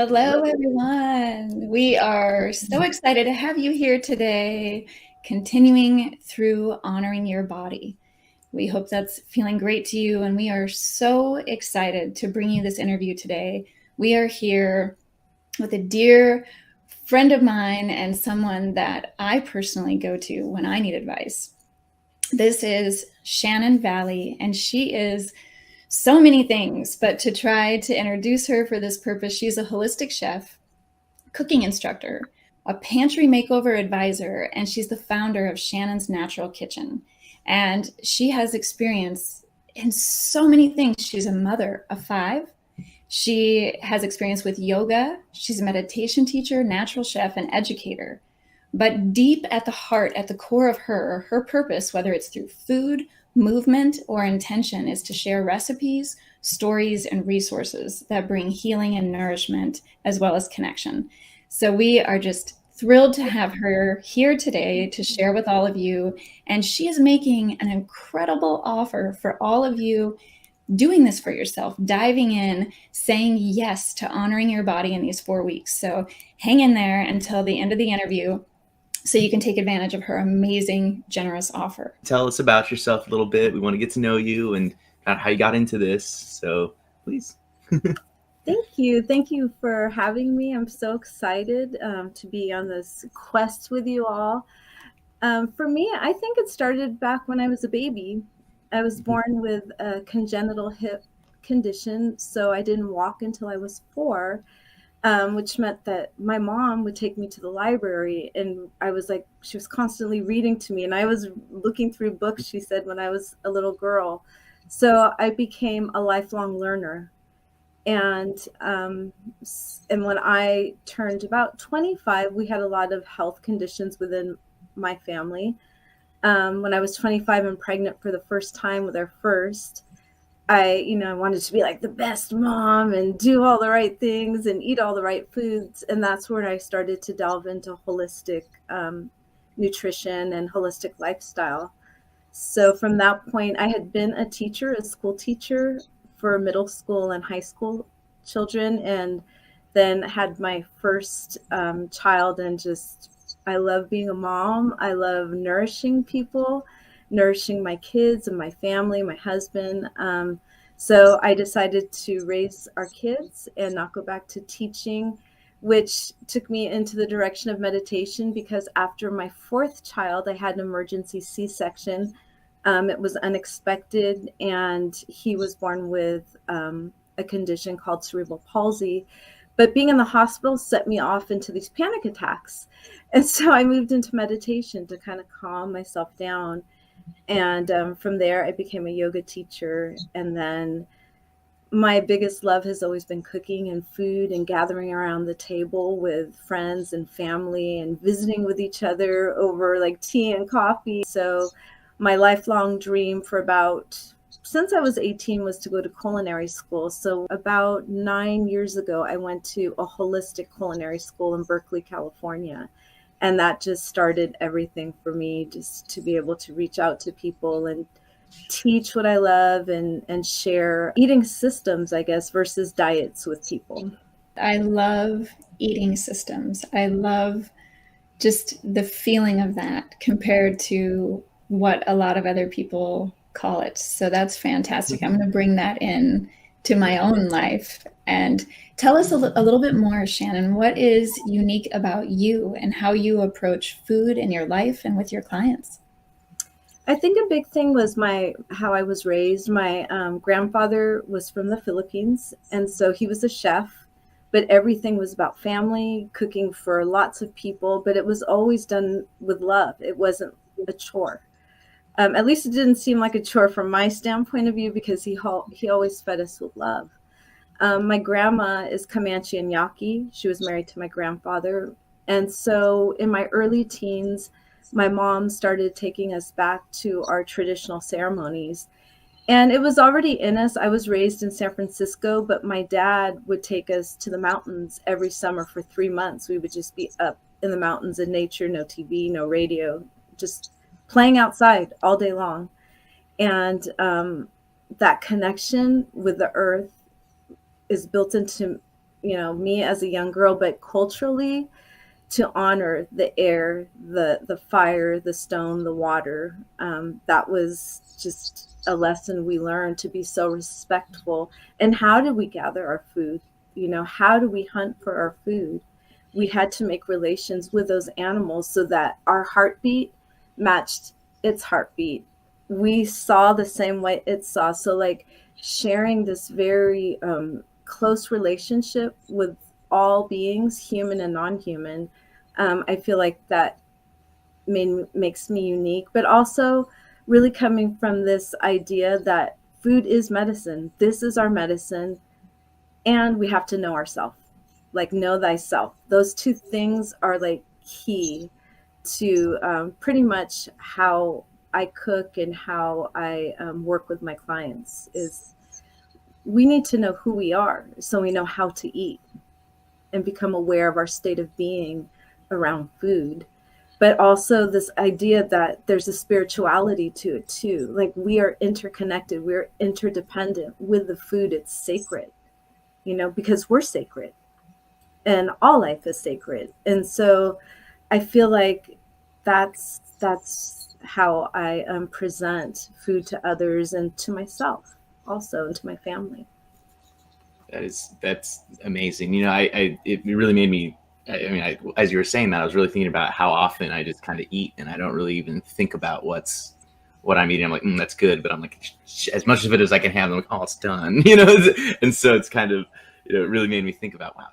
Hello, everyone. We are so excited to have you here today, continuing through honoring your body. We hope that's feeling great to you, and we are so excited to bring you this interview today. We are here with a dear friend of mine and someone that I personally go to when I need advice. This is Shannon Valle, and she is so many things, but to try to introduce her for this purpose, she's a holistic chef, cooking instructor, a pantry makeover advisor, and she's the founder of Shannon's Natural Kitchen. And she has experience in so many things. She's a mother of 5. She has experience with yoga. She's a meditation teacher, natural chef, and educator. But deep at the heart, at the core of her purpose, whether it's through food, movement, or intention, is to share recipes, stories, and resources that bring healing and nourishment, as well as connection. So we are just thrilled to have her here today to share with all of you. And she is making an incredible offer for all of you doing this for yourself, diving in, saying yes to honoring your body in these 4 weeks. So hang in there until the end of the interview so you can take advantage of her amazing, generous offer. Tell us about yourself a little bit. We want to get to know you and how you got into this. So please. Thank you. Thank you for having me. I'm so excited to be on this quest with you all. For me, I think it started back when I was a baby. I was born with a congenital hip condition, so I didn't walk until I was 4, which meant that my mom would take me to the library, and she was constantly reading to me, and I was looking through books, she said, when I was a little girl. So I became a lifelong learner. And when I turned about 25, we had a lot of health conditions within my family. When I was 25 and pregnant for the first time with our first, I wanted to be like the best mom and do all the right things and eat all the right foods. And that's where I started to delve into holistic nutrition and holistic lifestyle. So from that point, I had been a teacher, a school teacher for middle school and high school children, and then had my first child, and I love being a mom. I love nourishing people, nourishing my kids and my family, my husband. So I decided to raise our kids and not go back to teaching, which took me into the direction of meditation, because after my 4th child, I had an emergency C-section. It was unexpected, and he was born with a condition called cerebral palsy. But being in the hospital set me off into these panic attacks. And so I moved into meditation to kind of calm myself down. And from there, I became a yoga teacher. And then my biggest love has always been cooking and food and gathering around the table with friends and family and visiting with each other over like tea and coffee. So my lifelong dream since I was 18 was to go to culinary school. So about 9 years ago, I went to a holistic culinary school in Berkeley, California. And that just started everything for me, just to be able to reach out to people and teach what I love and share eating systems, I guess, versus diets with people. I love eating systems. I love just the feeling of that compared to what a lot of other people call it. So that's fantastic. I'm going to bring that in to my own life. And tell us a little bit more, Shannon, what is unique about you and how you approach food in your life and with your clients? I think a big thing was how I was raised. My grandfather was from the Philippines, and so he was a chef, but everything was about family, cooking for lots of people, but it was always done with love. It wasn't a chore. At least it didn't seem like a chore from my standpoint of view, because he always fed us with love. My grandma is Comanche and Yaqui. She was married to my grandfather. And so in my early teens, my mom started taking us back to our traditional ceremonies. And it was already in us. I was raised in San Francisco, but my dad would take us to the mountains every summer for 3 months. We would just be up in the mountains in nature, no TV, no radio, just playing outside all day long. And that connection with the earth is built into me as a young girl, but culturally, to honor the air, the fire, the stone, the water. That was just a lesson we learned, to be so respectful. And how do we gather our food? How do we hunt for our food? We had to make relations with those animals so that our heartbeat matched its heartbeat. We saw the same way it saw. So like sharing this very close relationship with all beings, human and non-human, I feel like that makes me unique, but also really coming from this idea that food is medicine. This is our medicine, and we have to know ourselves, like know thyself. Those two things are like key to pretty much how I cook and how I work with my clients. Is we need to know who we are so we know how to eat and become aware of our state of being around food. But also this idea that there's a spirituality to it too. Like we are interconnected, we're interdependent with the food. It's sacred, because we're sacred and all life is sacred. And so I feel like that's how I present food to others and to myself also, and to my family. That's amazing. It really made me. As you were saying that, I was really thinking about how often I just kind of eat, and I don't really even think about what I'm eating. I'm like, that's good, but I'm like, as much of it as I can have. I'm like, oh, it's done, And so it's kind of, it really made me think about, wow,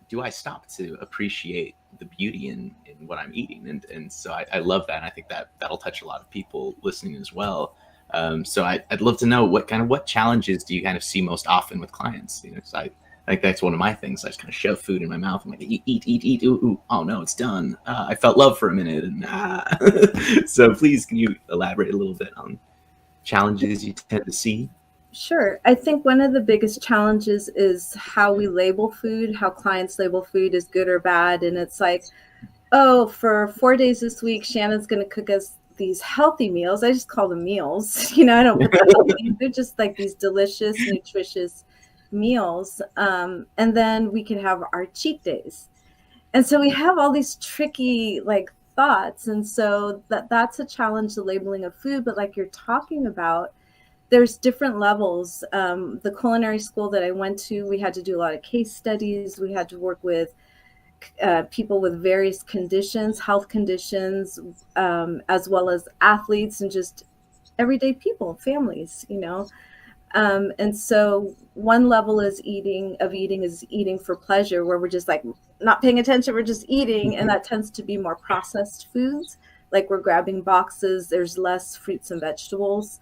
do I stop to appreciate the beauty in what I'm eating? And so I love that, and I think that'll touch a lot of people listening as well. So I'd love to know what challenges do you kind of see most often with clients? Because I think that's one of my things. I just kind of shove food in my mouth. I'm like, eat. Ooh, oh no, it's done. I felt love for a minute. And so please, can you elaborate a little bit on challenges you tend to see? Sure. I think one of the biggest challenges is how we label food, how clients label food as good or bad. And it's like, oh, for 4 days this week, Shannon's going to cook us these healthy meals. I just call them meals. I don't put the healthy. They're just like these delicious, nutritious meals. And then we can have our cheat days. And so we have all these tricky like thoughts. And so that's a challenge, the labeling of food. But like you're talking about, there's different levels. The culinary school that I went to, we had to do a lot of case studies. We had to work with people with various conditions, health conditions, as well as athletes and just everyday people, families, and so one level is eating for pleasure, where we're just like not paying attention, we're just eating. And that tends to be more processed foods. Like we're grabbing boxes, there's less fruits and vegetables.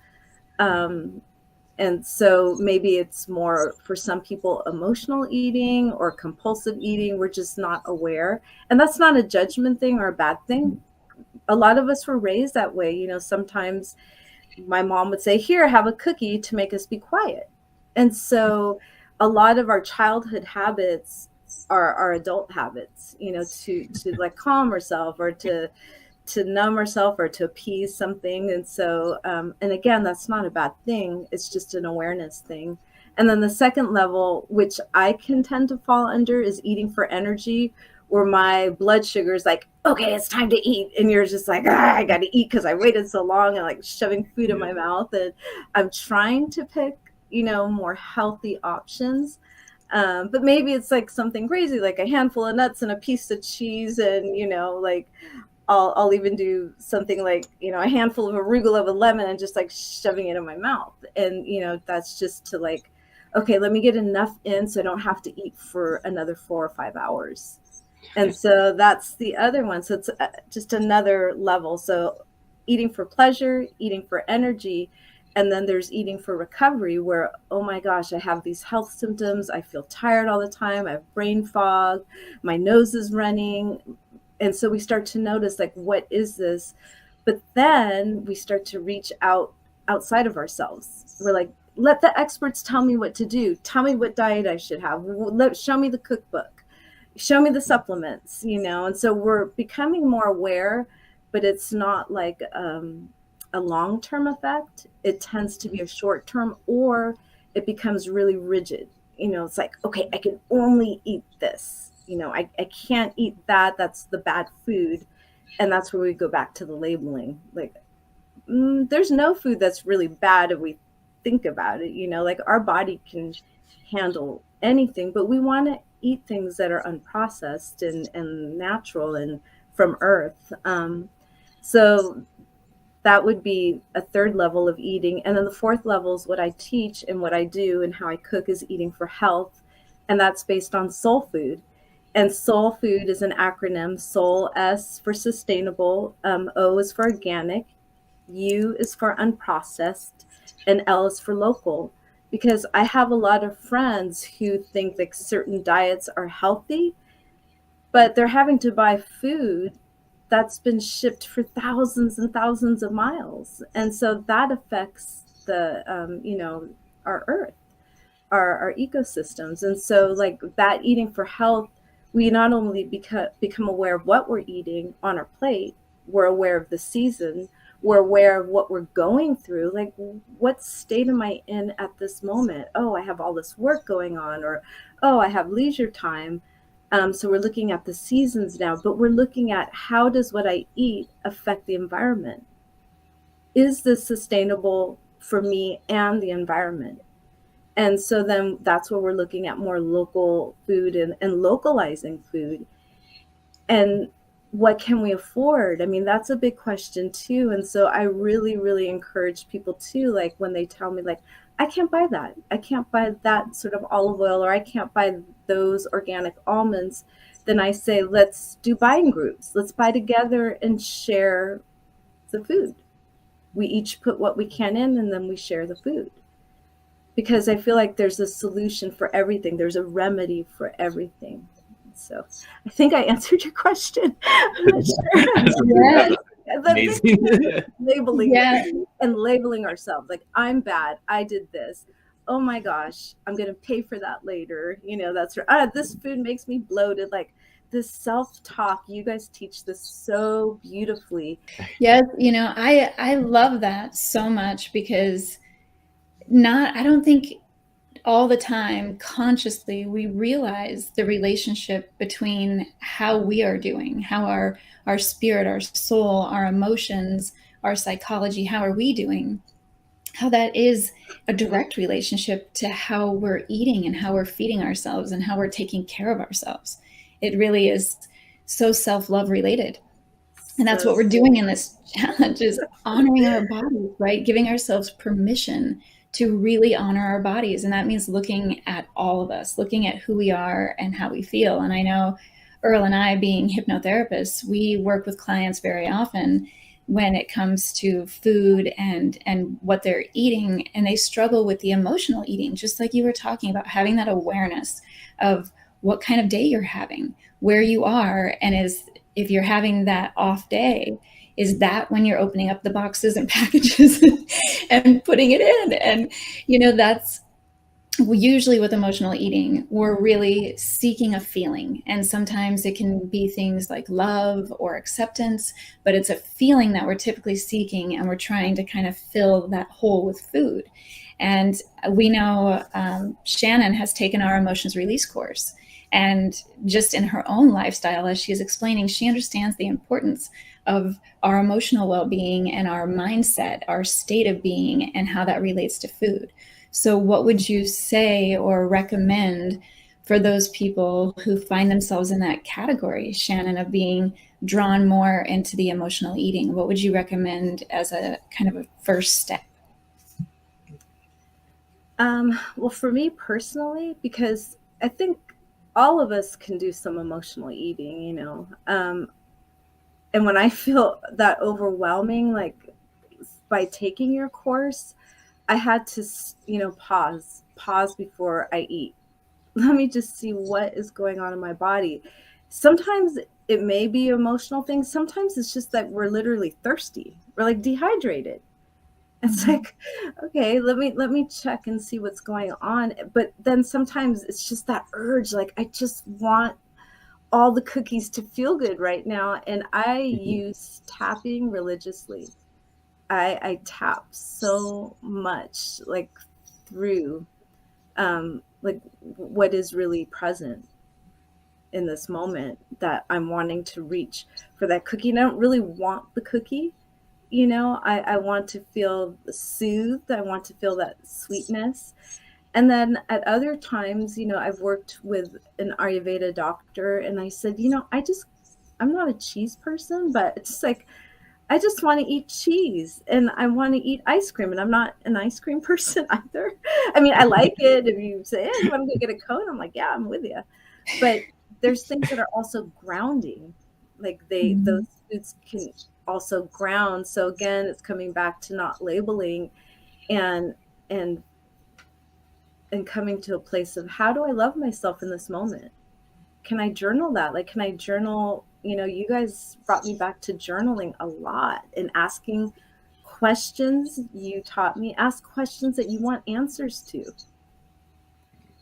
And so maybe it's more for some people emotional eating or compulsive eating. We're just not aware. And that's not a judgment thing or a bad thing. A lot of us were raised that way. Sometimes my mom would say, here, have a cookie, to make us be quiet. And so a lot of our childhood habits are our adult habits, to like calm ourselves or to numb ourselves or to appease something. And so, and again, that's not a bad thing. It's just an awareness thing. And then the second level, which I can tend to fall under, is eating for energy, where my blood sugar is like, okay, it's time to eat. And you're just like, I got to eat because I waited so long, and like shoving food in my mouth. And I'm trying to pick, more healthy options. But maybe it's like something crazy, like a handful of nuts and a piece of cheese. And, like I'll even do something like, a handful of arugula with lemon and just like shoving it in my mouth. And, that's just to like, okay, let me get enough in so I don't have to eat for another 4 or 5 hours. And so that's the other one. So it's just another level. So eating for pleasure, eating for energy. And then there's eating for recovery, where, oh my gosh, I have these health symptoms. I feel tired all the time. I have brain fog. My nose is running. And so we start to notice, like, what is this? But then we start to reach outside of ourselves. We're like, let the experts tell me what to do. Tell me what diet I should have. Show me the cookbook. Show me the supplements, And so we're becoming more aware, but it's not like a long-term effect. It tends to be a short-term, or it becomes really rigid. it's like, okay, I can only eat this. I can't eat that. That's the bad food. And that's where we go back to the labeling. Like, there's no food that's really bad if we think about it. Like our body can handle anything, but we want to eat things that are unprocessed and natural and from earth. So that would be a third level of eating. And then the fourth level is what I teach and what I do and how I cook is eating for health. And that's based on soul food. And soul food is an acronym: soul, S for sustainable, O is for organic, U is for unprocessed, and L is for local. Because I have a lot of friends who think like certain diets are healthy, but they're having to buy food that's been shipped for thousands and thousands of miles. And so that affects the, our earth, our ecosystems. And so like that eating for health, we not only become aware of what we're eating on our plate, we're aware of the season, we're aware of what we're going through. Like, what state am I in at this moment? Oh, I have all this work going on, or, oh, I have leisure time. So we're looking at the seasons now, but we're looking at how does what I eat affect the environment? Is this sustainable for me and the environment? And so then that's where we're looking at more local food and localizing food. And what can we afford? I mean, that's a big question too. And so I really, really encourage people too, like when they tell me like, I can't buy that. I can't buy that sort of olive oil, or I can't buy those organic almonds. Then I say, let's do buying groups. Let's buy together and share the food. We each put what we can in and then we share the food. Because I feel like there's a solution for everything. There's a remedy for everything. So I think I answered your question. I'm not sure. Yeah. Amazing. Labeling Yeah. and labeling ourselves like, I'm bad, I did this, oh my gosh, I'm gonna pay for that later, that's right. This food makes me bloated. Like this self-talk, you guys teach this so beautifully. Yes, I love that so much, because I don't think all the time consciously we realize the relationship between how we are doing, how our spirit, our soul, our emotions, our psychology, how are we doing, how that is a direct relationship to how we're eating and how we're feeding ourselves and how we're taking care of ourselves. It really is so self-love related. And that's what we're doing in this challenge, is honoring our bodies, right? Giving ourselves permission to really honor our bodies. And that means looking at all of us, looking at who we are and how we feel. And I know Earl and I, being hypnotherapists, we work with clients very often when it comes to food and what they're eating, and they struggle with the emotional eating, just like you were talking about, having that awareness of what kind of day you're having, where you are, and if you're having that off day, is that when you're opening up the boxes and packages and putting it in? And that's usually with emotional eating, we're really seeking a feeling. And sometimes it can be things like love or acceptance, but it's a feeling that we're typically seeking, and we're trying to kind of fill that hole with food. And we know Shannon has taken our emotions release course. And just in her own lifestyle, as she is explaining, she understands the importance of our emotional well-being and our mindset, our state of being, and how that relates to food. So what would you say or recommend for those people who find themselves in that category, Shannon, of being drawn more into the emotional eating? What would you recommend as a kind of a first step? Well, for me personally, because I think all of us can do some emotional eating, and when I feel that overwhelming, like by taking your course, I had to, pause before I eat. Let me just see what is going on in my body. Sometimes it may be emotional things. Sometimes it's just that we're literally thirsty. We're like dehydrated. It's like, okay, let me check and see what's going on. But then sometimes it's just that urge, like I just want all the cookies to feel good right now. And I use tapping religiously. I tap so much, like through like what is really present in this moment that I'm wanting to reach for that cookie. And I don't really want the cookie. I want to feel soothed. I want to feel that sweetness. And then at other times, I've worked with an Ayurveda doctor, and I said, I'm not a cheese person, but it's just like, I just want to eat cheese and I want to eat ice cream, and I'm not an ice cream person either. I mean, I like it. If you say, hey, you want to go get a cone? I'm like, yeah, I'm with you. But there's things that are also grounding. Like those foods can also ground. So again, it's coming back to not labeling and and and coming to a place of, how do I love myself in this moment? Can I journal that? Like, can I journal? You guys brought me back to journaling a lot and asking questions. You taught me, ask questions that you want answers to.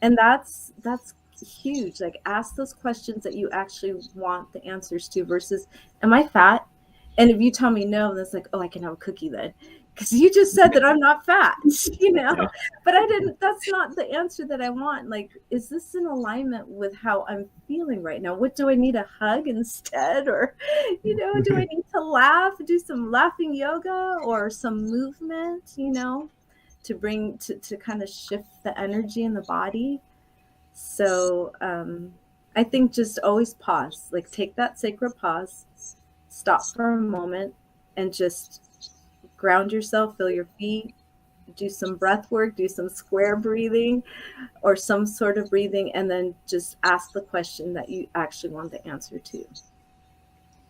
And that's huge. Like, ask those questions that you actually want the answers to versus, am I fat? And if you tell me no, that's like, oh, I can have a cookie then. Because you just said that I'm not fat, but I didn't, that's not the answer that I want. Like, is this in alignment with how I'm feeling right now? What do I need, a hug instead? Or, do I need to laugh, do some laughing yoga or some movement, to bring, to kind of shift the energy in the body? So I think just always pause, like take that sacred pause, stop for a moment, and just ground yourself, feel your feet, do some breath work, do some square breathing or some sort of breathing, and then just ask the question that you actually want the answer to.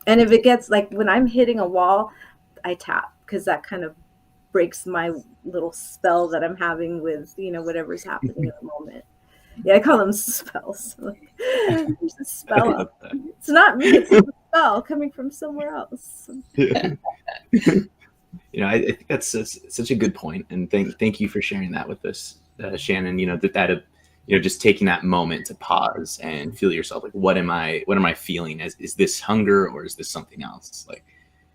And if it gets like, when I'm hitting a wall, I tap, because that kind of breaks my little spell that I'm having with, whatever's happening at the moment. Yeah, I call them spells. There's a spell. It's not me, it's a spell coming from somewhere else. I think that's such a good point, and thank you for sharing that with us, Shannon. That just taking that moment to pause and feel yourself. Like, what am I feeling? Is this hunger, or is this something else? Like,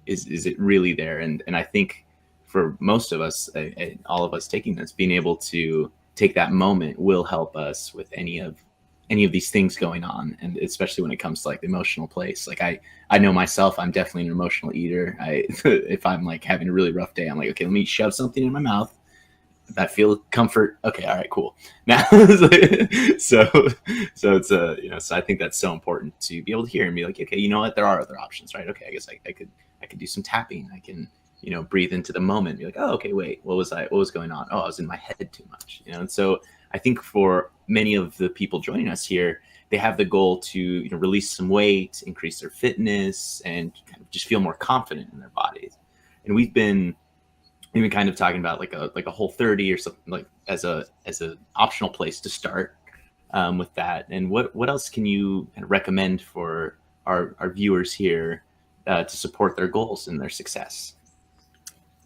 is it really there? And I think for most of us, all of us taking this, being able to take that moment will help us with any of these things going on, and especially when it comes to like the emotional place. Like, I know myself, I'm definitely an emotional eater. If I'm like having a really rough day, I'm like, okay, let me shove something in my mouth. If I feel comfort, okay, all right, cool. Now, so it's so I think that's so important to be able to hear and be like, okay, you know what, there are other options, right? Okay, I guess I could do some tapping. I can breathe into the moment, be like, oh, okay, wait, what was going on? Oh, I was in my head too much, And so I think for many of the people joining us here, they have the goal to release some weight, increase their fitness, and kind of just feel more confident in their bodies. And we've been kind of talking about like a Whole30 or something, like as a optional place to start with that. And what else can you recommend for our viewers here to support their goals and their success?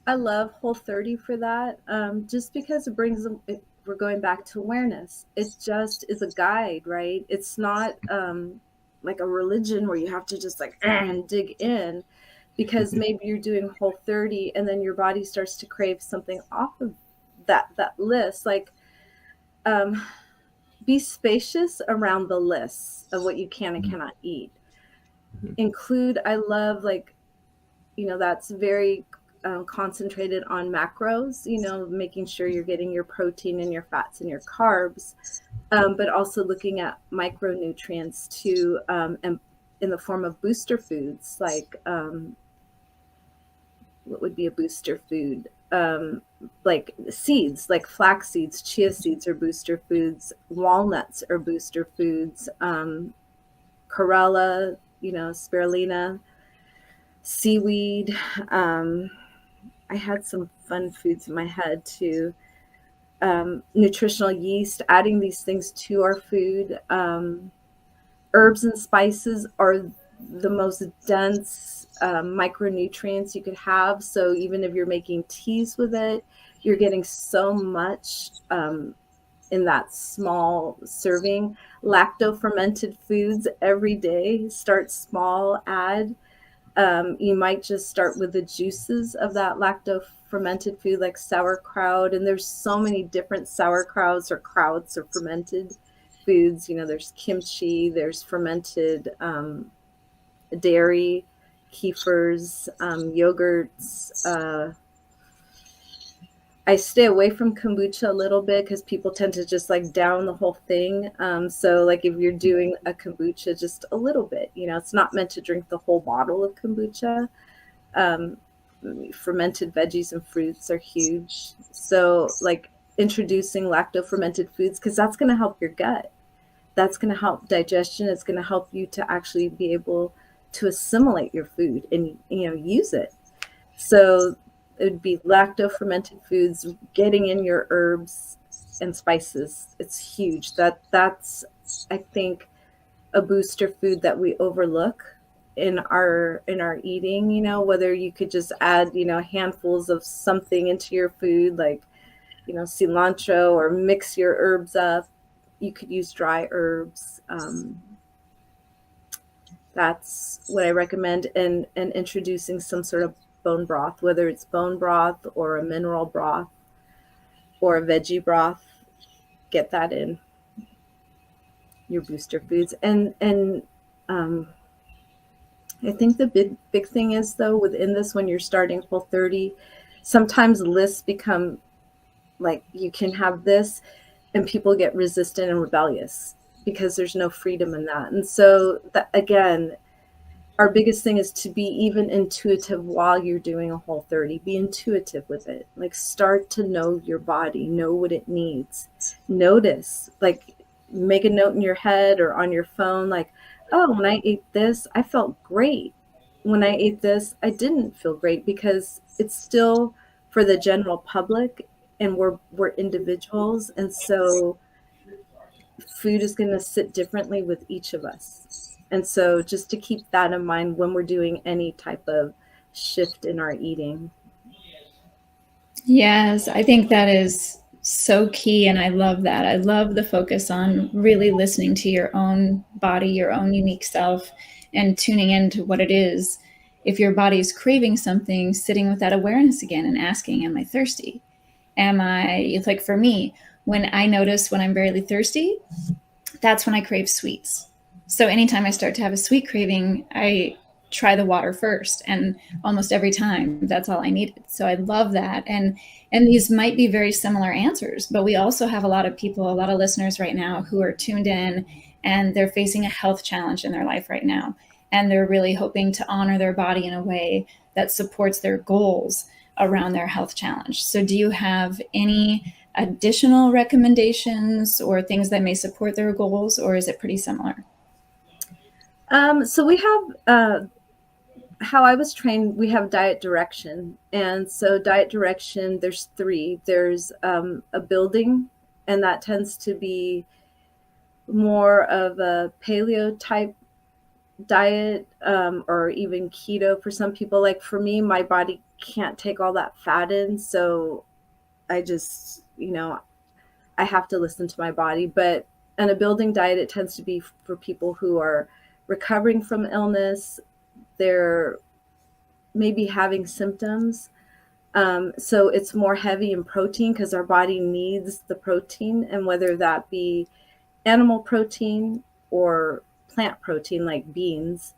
I love Whole30 for that, just because it brings them. We're going back to awareness. It just is a guide, right? It's not like a religion where you have to just like and dig in, because maybe you're doing Whole30 and then your body starts to crave something off of that list. Like, be spacious around the lists of what you can and cannot eat. Include, I love, like, that's very concentrated on macros, making sure you're getting your protein and your fats and your carbs, but also looking at micronutrients too, and in the form of booster foods, like what would be a booster food? Like seeds, like flax seeds, chia seeds are booster foods, walnuts are booster foods, chlorella, spirulina, seaweed. I had some fun foods in my head too. Nutritional yeast, adding these things to our food. Herbs and spices are the most dense micronutrients you could have. So even if you're making teas with it, you're getting so much in that small serving. Lacto fermented foods every day. Start small, add. You might just start with the juices of that lacto fermented food, like sauerkraut. And there's so many different sauerkrauts or krauts or fermented foods. You know, there's kimchi, there's fermented dairy, kefirs, yogurts. I stay away from kombucha a little bit because people tend to just like down the whole thing. So like if you're doing a kombucha, just a little bit, you know, it's not meant to drink the whole bottle of kombucha. Fermented veggies and fruits are huge. So like introducing lacto fermented foods, because that's going to help your gut. That's going to help digestion. It's going to help you to actually be able to assimilate your food and, you know, use it. So it would be lacto fermented foods, getting in your herbs and spices. It's huge. That's I think a booster food that we overlook in our eating, you know, whether you could just add, you know, handfuls of something into your food, like, you know, cilantro, or mix your herbs up. You could use dry herbs. That's what I recommend. And introducing some sort of bone broth, whether it's bone broth or a mineral broth or a veggie broth, get that in your booster foods. And I think the big thing is, though, within this, when you're starting Whole30, sometimes lists become like, you can have this, and people get resistant and rebellious because there's no freedom in that. And so that, again, our biggest thing is to be even intuitive while you're doing a Whole30. Be intuitive with it. Like, start to know your body, know what it needs. Notice, like, make a note in your head or on your phone, like, oh, when I ate this, I felt great. When I ate this, I didn't feel great, because it's still for the general public, and we're individuals. And so food is going to sit differently with each of us. And so just to keep that in mind when we're doing any type of shift in our eating. Yes, I think that is so key. And I love that. I love the focus on really listening to your own body, your own unique self, and tuning into what it is. If your body is craving something, sitting with that awareness again and asking, am I thirsty? Am I, like for me, when I notice when I'm barely thirsty, that's when I crave sweets. So anytime I start to have a sweet craving, I try the water first, and almost every time that's all I needed. So I love that. And these might be very similar answers, but we also have a lot of people, a lot of listeners right now who are tuned in, and they're facing a health challenge in their life right now. And they're really hoping to honor their body in a way that supports their goals around their health challenge. So do you have any additional recommendations or things that may support their goals, or is it pretty similar? So we have, how I was trained, we have diet direction. And so diet direction, there's three. There's a building, and that tends to be more of a paleo type diet, or even keto for some people. Like for me, my body can't take all that fat in. So I just, you know, I have to listen to my body. But in a building diet, it tends to be for people who are recovering from illness. They're maybe having symptoms. So it's more heavy in protein, because our body needs the protein, and whether that be animal protein or plant protein like beans.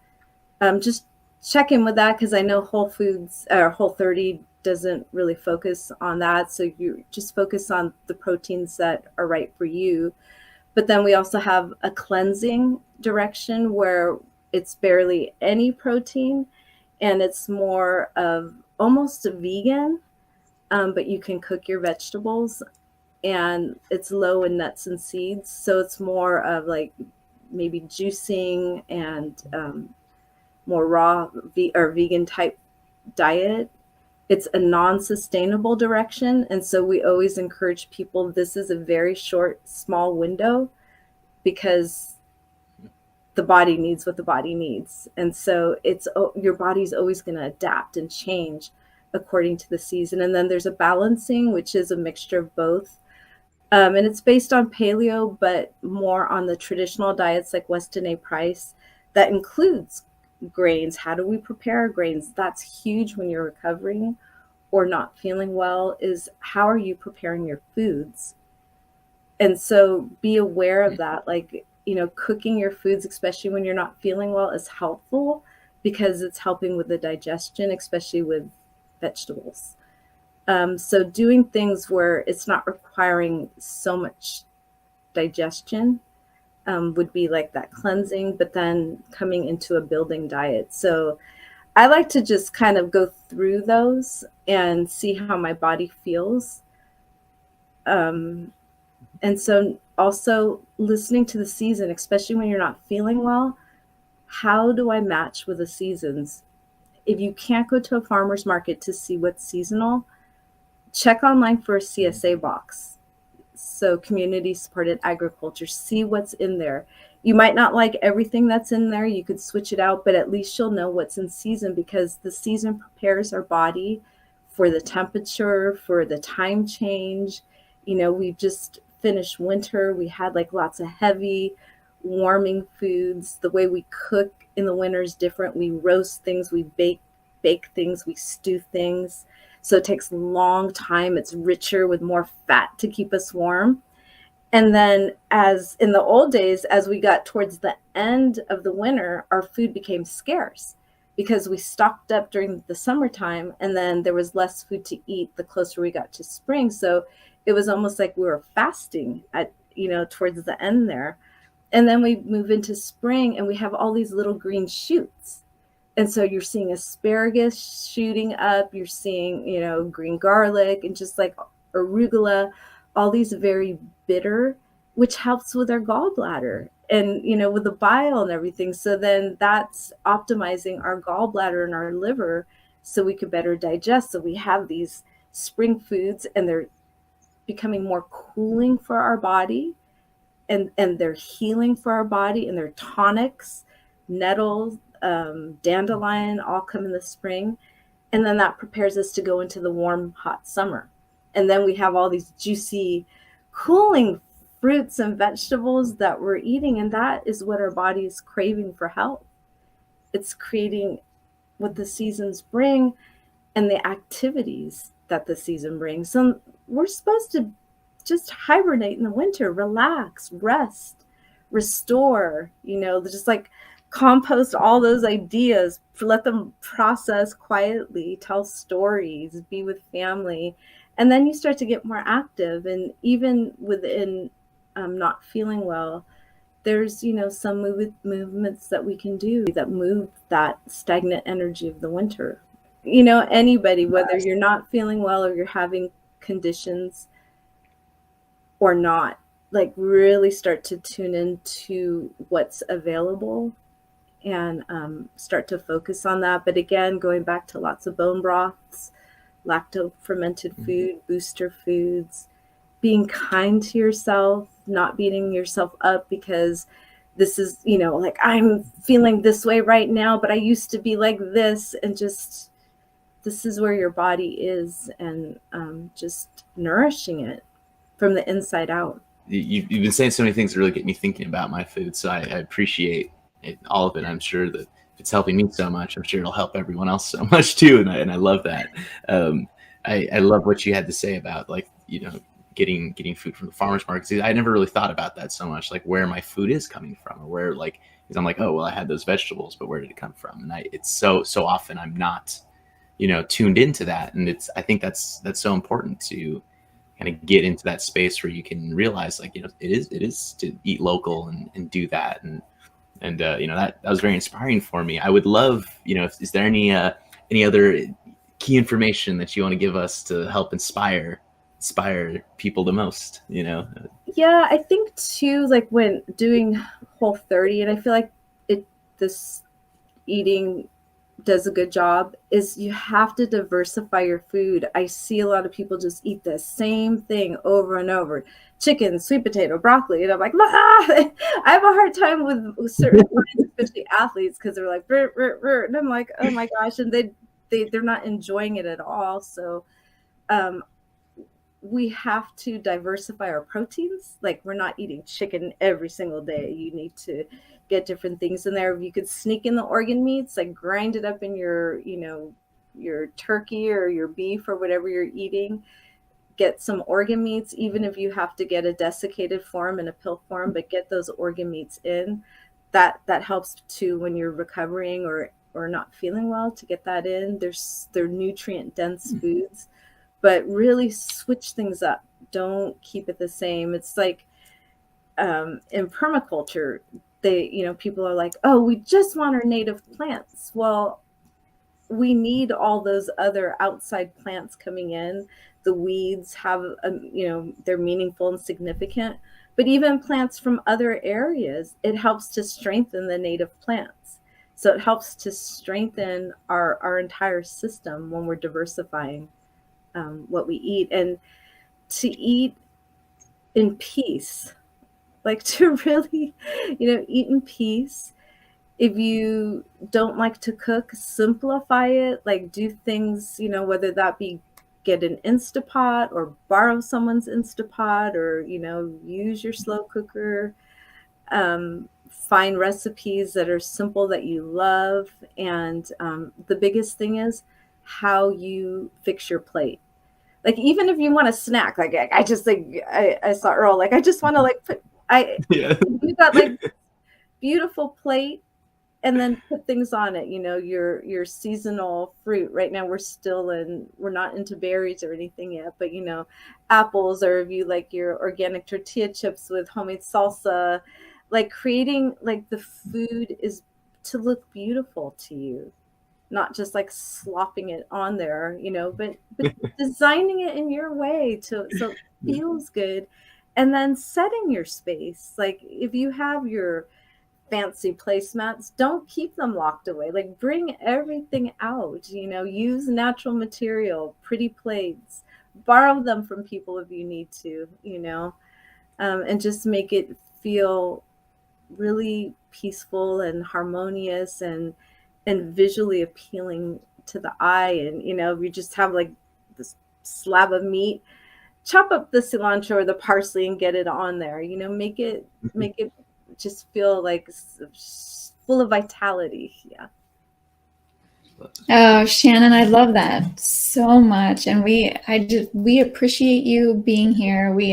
Just check in with that, because I know Whole Foods or Whole30 doesn't really focus on that. So you just focus on the proteins that are right for you. But then we also have a cleansing direction where it's barely any protein, and it's more of almost a vegan, but you can cook your vegetables, and it's low in nuts and seeds. So it's more of like maybe juicing and more raw or vegan type diet. It's a non-sustainable direction. And so we always encourage people, this is a very short, small window, because the body needs what the body needs. And so it's, your body's always going to adapt and change according to the season. And then there's a balancing, which is a mixture of both. And it's based on paleo, but more on the traditional diets like Weston A. Price, that includes grains. How do we prepare our grains? That's huge when you're recovering or not feeling well, is how are you preparing your foods? And so be aware of that. Like, cooking your foods, especially when you're not feeling well, is helpful because it's helping with the digestion, especially with vegetables. So doing things where it's not requiring so much digestion would be like that cleansing, but then coming into a building diet. So I like to just kind of go through those and see how my body feels. And so also listening to the season, especially when you're not feeling well, how do I match with the seasons? If you can't go to a farmer's market to see what's seasonal, check online for a CSA box. So community supported agriculture, see what's in there. You might not like everything that's in there. You could switch it out, but at least you'll know what's in season, because the season prepares our body for the temperature, for the time change. We've just finished winter. We had like lots of heavy warming foods. The way we cook in the winter is different. We roast things, we bake things, we stew things. So it takes a long time. It's richer with more fat to keep us warm. And then, as in the old days, as we got towards the end of the winter, our food became scarce because we stocked up during the summertime, and then there was less food to eat the closer we got to spring. So it was almost like we were fasting at, towards the end there. And then we move into spring and we have all these little green shoots. And so you're seeing asparagus shooting up, you're seeing, green garlic and just like arugula, all these very bitter, which helps with our gallbladder and, with the bile and everything. So then that's optimizing our gallbladder and our liver so we could better digest. So we have these spring foods and they're becoming more cooling for our body, and they're healing for our body, and they're tonics, nettles, dandelion, all come in the spring. And then that prepares us to go into the warm, hot summer. And then we have all these juicy, cooling fruits and vegetables that we're eating. And that is what our body is craving for health. It's creating what the seasons bring and the activities that the season brings. So we're supposed to just hibernate in the winter, relax, rest, restore, just like compost all those ideas, let them process quietly, tell stories, be with family. And then you start to get more active. And even within not feeling well, there's, some movements that we can do that move that stagnant energy of the winter. Anybody, whether you're not feeling well or you're having conditions or not, like really start to tune into what's available and start to focus on that. But again, going back to lots of bone broths, lacto-fermented food, booster foods, being kind to yourself, not beating yourself up because this is, like I'm feeling this way right now, but I used to be like this, and just this is where your body is, and just nourishing it from the inside out. You've been saying so many things that really get me thinking about my food. So I appreciate all of it. I'm sure that if it's helping me so much, I'm sure it'll help everyone else so much too. And I love that. I love what you had to say about getting food from the farmer's market. I never really thought about that so much, like where my food is coming from, or where because I'm like, oh, well, I had those vegetables, but where did it come from? And it's so often I'm not, tuned into that. And I think that's so important to kind of get into that space where you can realize it is to eat local and do that. And that was very inspiring for me. I would love, is there any other key information that you want to give us to help inspire people the most, Yeah, I think too, like when doing Whole30, and I feel like this eating does a good job, is you have to diversify your food. I see a lot of people just eat the same thing over and over: chicken, sweet potato, broccoli, and I'm like, I have a hard time with certain clients, especially athletes, because they're like, brr, brr, brr. And I'm like, oh my gosh, and they're not enjoying it at all. So we have to diversify our proteins. Like, we're not eating chicken every single day. You need to get different things in there. You could sneak in the organ meats, like grind it up in your, your turkey or your beef or whatever you're eating. Get some organ meats, even if you have to get a desiccated form and a pill form, but get those organ meats in. That helps too when you're recovering or not feeling well, to get that in. They're nutrient dense foods, but really switch things up. Don't keep it the same. It's like, in permaculture, people are like, oh, we just want our native plants. Well, we need all those other outside plants coming in. The weeds have, they're meaningful and significant, but even plants from other areas, it helps to strengthen the native plants. So it helps to strengthen our entire system when we're diversifying what we eat, and to eat in peace, like to really, eat in peace. If you don't like to cook, simplify it. Like, do things, whether that be get an Instapot or borrow someone's Instapot, or, use your slow cooker. Find recipes that are simple that you love. And the biggest thing is how you fix your plate. Like, even if you want a snack, like I just think I saw Earl, like, I just want to like put, Yeah. you got like beautiful plate, and then put things on it, your seasonal fruit. Right now we're not into berries or anything yet, but apples, or if you like your organic tortilla chips with homemade salsa, like creating, like, the food is to look beautiful to you, not just like slopping it on there, but designing it in your way so it feels good. And then setting your space. Like, if you have your fancy placemats, don't keep them locked away. Like, bring everything out, use natural material, pretty plates, borrow them from people if you need to, and just make it feel really peaceful and harmonious and visually appealing to the eye. And if you just have like this slab of meat, chop up the cilantro or the parsley and get it on there. Make it just feel like full of vitality. Yeah. Oh, Shannon, I love that so much. And we appreciate you being here. We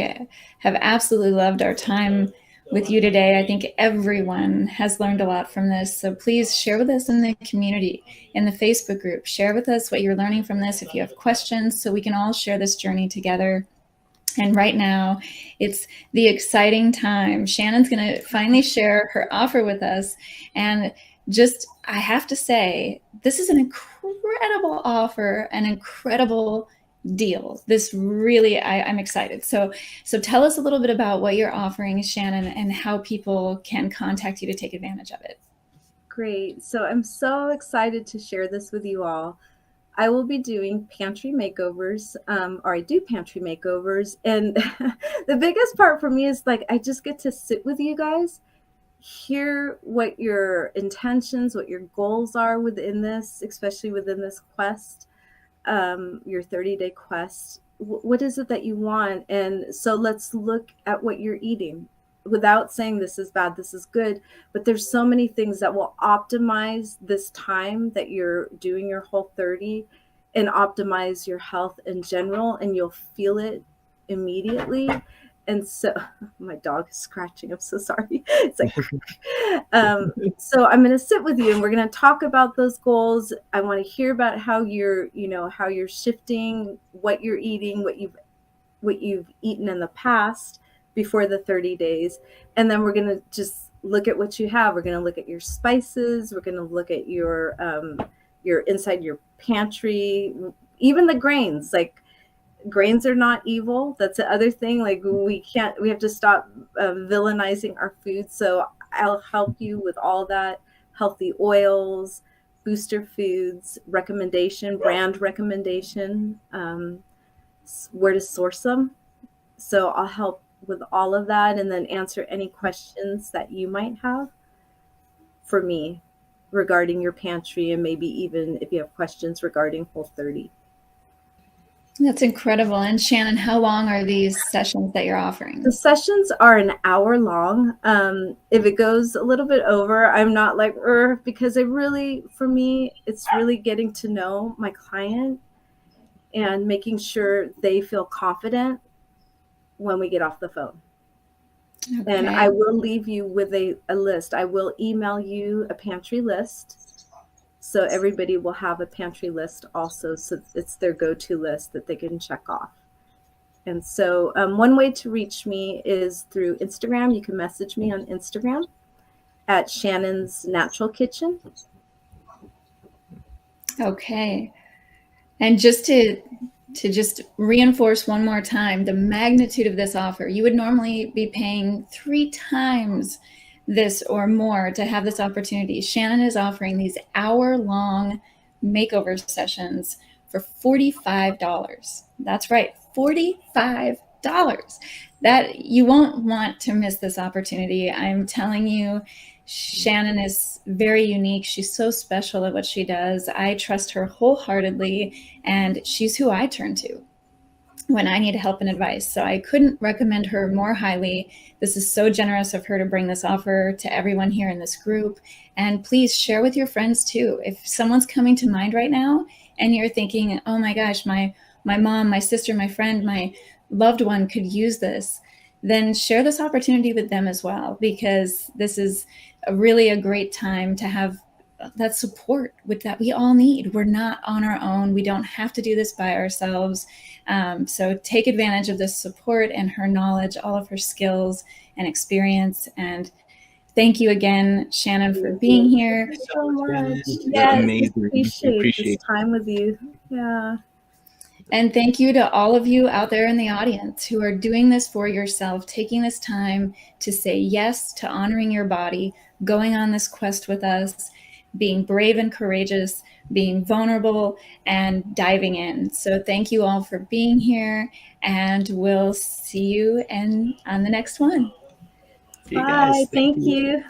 have absolutely loved our time with you today. I think everyone has learned a lot from this. So please share with us in the community, in the Facebook group. Share with us what you're learning from this. If you have questions, so we can all share this journey together. And right now, it's the exciting time. Shannon's going to finally share her offer with us. And I have to say, this is an incredible offer, an incredible deal. This really, I'm excited. So tell us a little bit about what you're offering, Shannon, and how people can contact you to take advantage of it. Great. So I'm so excited to share this with you all. I will be doing pantry makeovers, or I do pantry makeovers. And the biggest part for me is, like, I just get to sit with you guys, hear what your intentions, what your goals are within this, especially within this quest, your 30-day quest. What is it that you want? And so let's look at what you're eating, without saying this is bad, this is good, but there's so many things that will optimize this time that you're doing your whole 30 and optimize your health in general, and you'll feel it immediately. And so my dog is scratching, I'm so sorry. It's like, so I'm going to sit with you and we're going to talk about those goals. I want to hear about how you're shifting, what you're eating, what you've eaten in the past before the 30 days. And then we're going to just look at what you have. We're going to look at your spices. We're going to look at your inside your pantry, even the grains. Like, grains are not evil. That's the other thing. Like, we have to stop villainizing our food. So I'll help you with all that. Healthy oils, booster foods, brand recommendation, where to source them. So I'll help with all of that, and then answer any questions that you might have for me regarding your pantry, and maybe even if you have questions regarding Whole 30. That's incredible. And Shannon, how long are these sessions that you're offering? The sessions are an hour long. If it goes a little bit over, I'm not like, because for me, it's really getting to know my client and making sure they feel confident when we get off the phone. Okay. And I will leave you with a list. I will email you a pantry list. So everybody will have a pantry list also. So it's their go-to list that they can check off. And so one way to reach me is through Instagram. You can message me on Instagram at Shannon's Natural Kitchen. Okay. And just to just reinforce one more time, the magnitude of this offer, you would normally be paying 3 times this or more to have this opportunity. Shannon is offering these hour-long makeover sessions for $45. That's right, $45. That you won't want to miss this opportunity. I'm telling you, Shannon is very unique. She's so special at what she does. I trust her wholeheartedly, and she's who I turn to when I need help and advice. So I couldn't recommend her more highly. This is so generous of her to bring this offer to everyone here in this group. And please share with your friends too. If someone's coming to mind right now and you're thinking, oh my gosh, my mom, my sister, my friend, my loved one could use this, then share this opportunity with them as well, because this is really a great time to have that support with that we all need. We're not on our own. We don't have to do this by ourselves. So take advantage of this support and her knowledge, all of her skills and experience. And thank you again, Shannon, for being here. Thank you so much. Yes, amazing. Appreciate this time with you. Yeah. And thank you to all of you out there in the audience who are doing this for yourself, taking this time to say yes to honoring your body, going on this quest with us, being brave and courageous, being vulnerable, and diving in. So thank you all for being here, and we'll see you on the next one. Bye. Thank you.